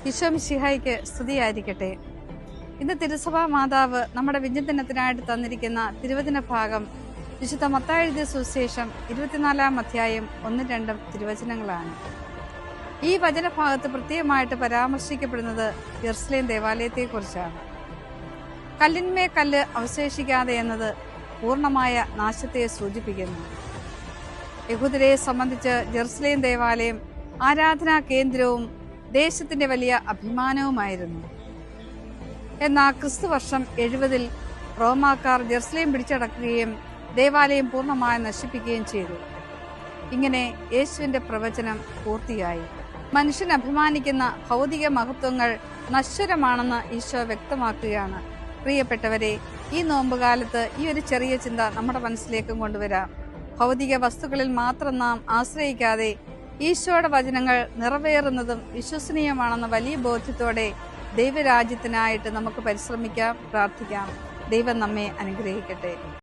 ഈശോ മിശിഹായ്ക്ക് സ്തുതിയായിരിക്കട്ടെ. ഇന്ന് തിരുസഭാ മാതാവ് നമ്മുടെ വിചിന്തനത്തിനായിട്ട് തന്നിരിക്കുന്ന തിരുവചന ഭാഗം വിശുദ്ധ മത്തായി എഴുതിയ സുവിശേഷം 24-ാം അധ്യായം 1-2 തിരുവചനങ്ങളാണ്. ഈ വചനഭാഗത്ത് പ്രത്യേകമായിട്ട് പരാമർശിക്കപ്പെടുന്നത് യെരുശലേം ദേവാലയത്തെക്കുറിച്ചാണ്. കല്ലിന്മേ കല്ല് അവശേഷിക്കാതെ എന്നത് പൂർണ്ണമായ നാശത്തെ സൂചിപ്പിക്കുന്നു. യഹൂദരെ സംബന്ധിച്ച് യെരുശലേം ദേവാലയം ആരാധനാ കേന്ദ്രവും ദേശത്തിന്റെ വലിയ അഭിമാനവുമായിരുന്നു. എന്നാൽ ക്രിസ്തുവർഷം 70-ൽ റോമാക്കാർ ജെറുസലേം പിടിച്ചടക്കുകയും ദേവാലയം പൂർണ്ണമായി നശിപ്പിക്കുകയും ചെയ്തു. ഇങ്ങനെ യേശുവിന്റെ പ്രവചനം പൂർത്തിയായി. മനുഷ്യൻ അഭിമാനിക്കുന്ന ഭൗതിക മഹത്വങ്ങൾ നശ്വരമാണെന്ന് ഈശോ വ്യക്തമാക്കുകയാണ്. പ്രിയപ്പെട്ടവരെ, ഈ നോമ്പുകാലത്ത് ഈ ഒരു ചെറിയ ചിന്ത നമ്മുടെ മനസ്സിലേക്കും കൊണ്ടുവരാം. ഭൗതിക വസ്തുക്കളിൽ മാത്രം നാം ആശ്രയിക്കാതെ ഈശോയുടെ വചനങ്ങൾ നിറവേറുന്നതും വിശ്വസനീയമാണെന്ന വലിയ ബോധ്യത്തോടെ ദൈവരാജ്യത്തിനായിട്ട് നമുക്ക് പരിശ്രമിക്കാം, പ്രാർത്ഥിക്കാം. ദൈവം നമ്മെ അനുഗ്രഹിക്കട്ടെ.